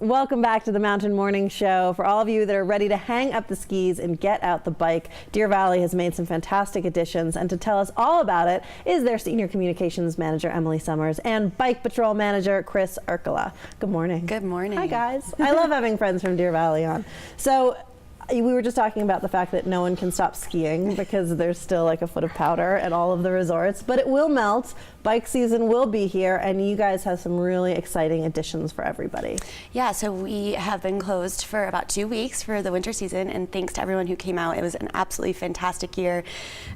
Welcome back to the Mountain Morning Show. For all of you that are ready to hang up the skis and get out the bike, Deer Valley has made some fantastic additions, and to tell us all about it is their Senior Communications Manager, Emily Summers, and Bike Patrol Manager, Chris Urkala. Good morning. Good morning. Hi, guys. I love having friends from Deer Valley on. So, we were just talking about the fact that no one can stop skiing because there's still like a foot of powder at all of the resorts, but it will melt. Bike season will be here, and you guys have some really exciting additions for everybody. Yeah, so we have been closed for about 2 weeks for the winter season, and thanks to everyone who came out. It was an absolutely fantastic year.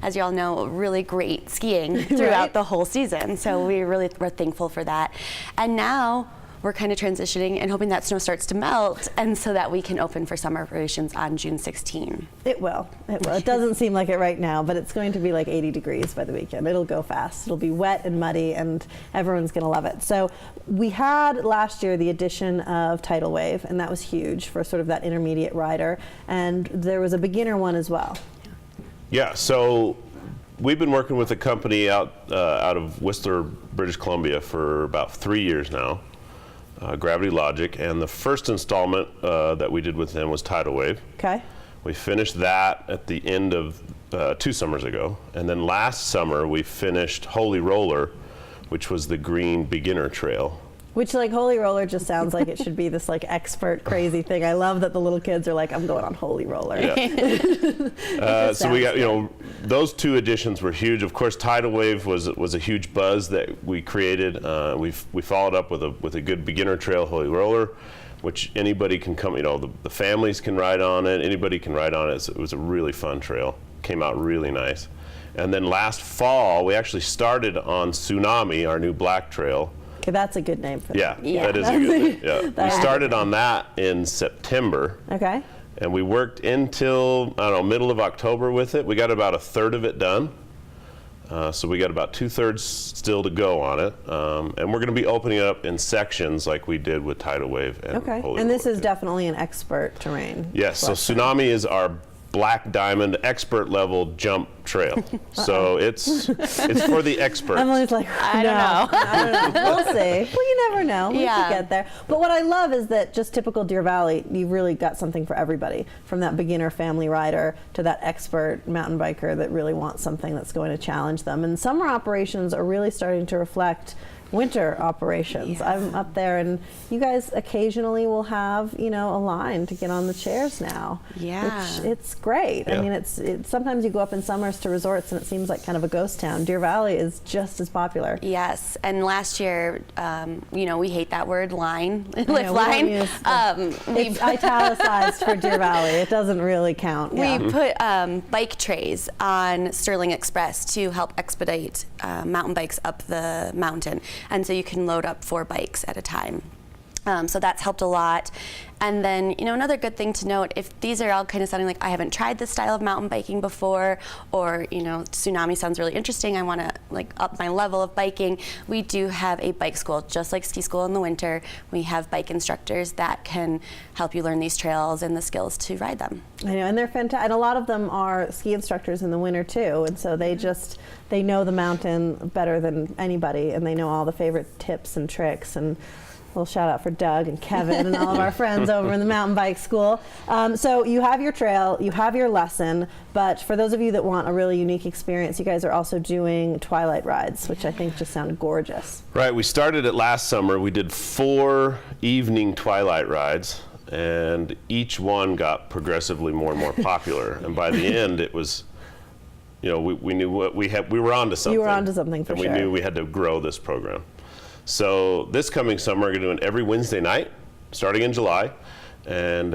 As you all know, really great skiing throughout the whole season, so we really were thankful for that. And now we're kind of transitioning and hoping that snow starts to melt, and so that we can open for summer operations on June 16. It will. It will. It doesn't seem like it right now, but it's going to be like 80 degrees by the weekend. It'll go fast. It'll be wet and muddy, and everyone's going to love it. So we had last year the addition of Tidal Wave, and that was huge for sort of that intermediate rider. And there was a beginner one as well. Yeah. So we've been working with a company out of Whistler, British Columbia for about 3 years now. Gravity Logic, and the first installment that we did with them was Tidal Wave. Okay. We finished that at the end of 2 summers ago, and then last summer we finished Holy Roller, which was the green beginner trail. Which, like, Holy Roller just sounds like it should be this like expert crazy thing. I love that the little kids are like, I'm going on Holy Roller. Yeah. So we got, those 2 additions were huge. Of course, Tidal Wave was a huge buzz that we created. We followed up with a good beginner trail, Holy Roller, which anybody can come. The families can ride on it. Anybody can ride on it. It was a really fun trail. Came out really nice. And then last fall, we actually started on Tsunami, our new black trail. Okay, that's a good name for that. Yeah, that is a good name. Yeah. We started on that in September. Okay. And we worked until, I don't know, middle of October with it. We got about a third of it done. So we got about 2/3 still to go on it. And we're going to be opening it up in sections like we did with Tidal Wave and Okay. Holy And this Roller is definitely an expert terrain. Yes, so Tsunami is our black diamond expert level jump trail. So it's for the experts. Emily's like, I don't know. I don't know. We'll see. Well, you never know. We Yeah. could get there. But what I love is that just typical Deer Valley, you really got something for everybody, from that beginner family rider to that expert mountain biker that really wants something that's going to challenge them. And summer operations are really starting to reflect winter operations. Yeah. I'm up there, and you guys occasionally will have, a line to get on the chairs now. Yeah. Which it's great. Yeah. I mean, it's sometimes you go up in summers to resorts and it seems like kind of a ghost town. Deer Valley is just as popular. Yes, and last year, we hate that word, line, lift we don't line. use it's italicized for Deer Valley. It doesn't really count. We put bike trays on Sterling Express to help expedite mountain bikes up the mountain. And so you can load up 4 bikes at a time. So that's helped a lot. And then, another good thing to note, if these are all kind of sounding like I haven't tried this style of mountain biking before, or, Tsunami sounds really interesting, I want to up my level of biking, we do have a bike school, just like ski school in the winter. We have bike instructors that can help you learn these trails and the skills to ride them. I know, and they're fantastic. And a lot of them are ski instructors in the winter too, and so they know the mountain better than anybody, and they know all the favorite tips and tricks. And a little shout out for Doug and Kevin and all of our friends over in the mountain bike school. So you have your trail, you have your lesson, but for those of you that want a really unique experience, you guys are also doing Twilight Rides, which I think just sound gorgeous. Right, we started it last summer. We did 4 evening Twilight Rides, and each one got progressively more and more popular. And by the end, it was, we knew what we were onto something. You were onto something, for sure. And we knew we had to grow this program. So this coming summer, we're going to do it every Wednesday night, starting in July. And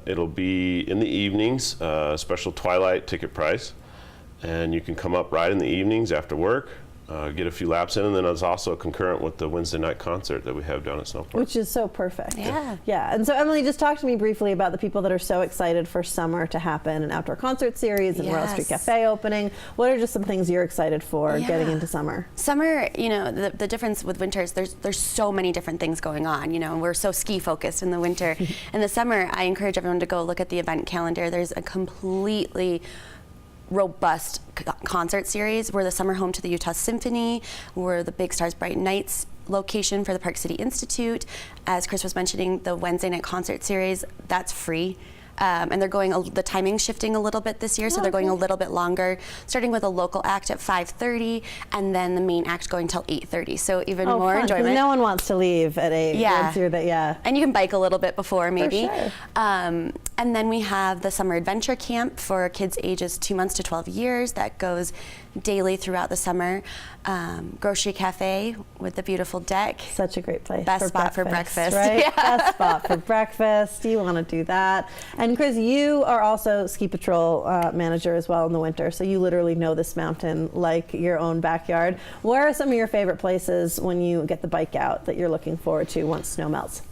it'll be in the evenings, special Twilight ticket price. And you can come up right in the evenings after work, get a few laps in, and then it's also concurrent with the Wednesday night concert that we have down at Snowpark. Which is so perfect. Yeah. Yeah. And so, Emily, just talk to me briefly about the people that are so excited for summer to happen, an outdoor concert series and Royal Street Cafe opening. What are just some things you're excited for getting into summer? Summer, the difference with winter is there's so many different things going on. We're so ski focused in the winter. In the summer, I encourage everyone to go look at the event calendar. There's a completely robust concert series. We're the summer home to the Utah Symphony. We're the Big Stars Bright Nights location for the Park City Institute. As Chris was mentioning, the Wednesday night concert series, that's free. And they're going, the timing's shifting a little bit this year, so they're going a little bit longer, starting with a local act at 5:30, and then the main act going till 8:30. So even more fun, 'cause enjoyment. no one wants to leave at 8. Yeah. Yeah. And you can bike a little bit before, maybe. sure. And then we have the Summer Adventure Camp for kids ages 2 months to 12 years that goes daily throughout the summer. Grocery Cafe with the beautiful deck. Such a great place. Best spot for breakfast. Right? Yeah. Best spot for breakfast. You want to do that. And Chris, you are also ski patrol manager as well in the winter, so you literally know this mountain like your own backyard. Where are some of your favorite places when you get the bike out that you're looking forward to once snow melts?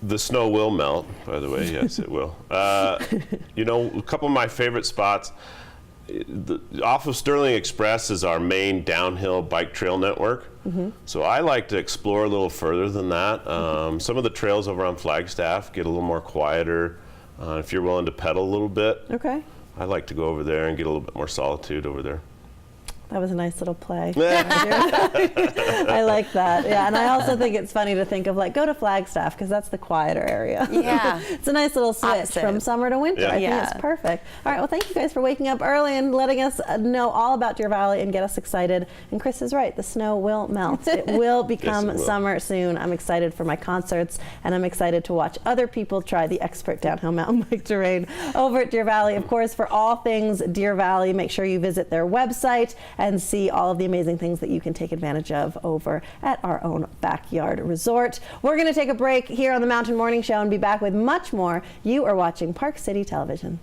The snow will melt, by the way. Yes, it will. You know, a couple of my favorite spots. Off of Sterling Express is our main downhill bike trail network. So I like to explore a little further than that. Some of the trails over on Flagstaff get a little more quieter. If you're willing to pedal a little bit, Okay. I like to go over there and get a little bit more solitude over there. That was a nice little play. I like that. Yeah, and I also think it's funny to think of like go to Flagstaff because that's the quieter area. Yeah. It's a nice little switch Opposite. from summer to winter. Yeah. I think Yeah. it's perfect. All right, well, thank you guys for waking up early and letting us know all about Deer Valley and get us excited. And Chris is right, the snow will melt. It will become Yes, it will. summer soon. I'm excited for my concerts, and I'm excited to watch other people try the expert downhill mountain bike terrain over at Deer Valley. Of course, for all things Deer Valley, make sure you visit their website and see all of the amazing things that you can take advantage of over at our own backyard resort. We're going to take a break here on the Mountain Morning Show and be back with much more. You are watching Park City Television.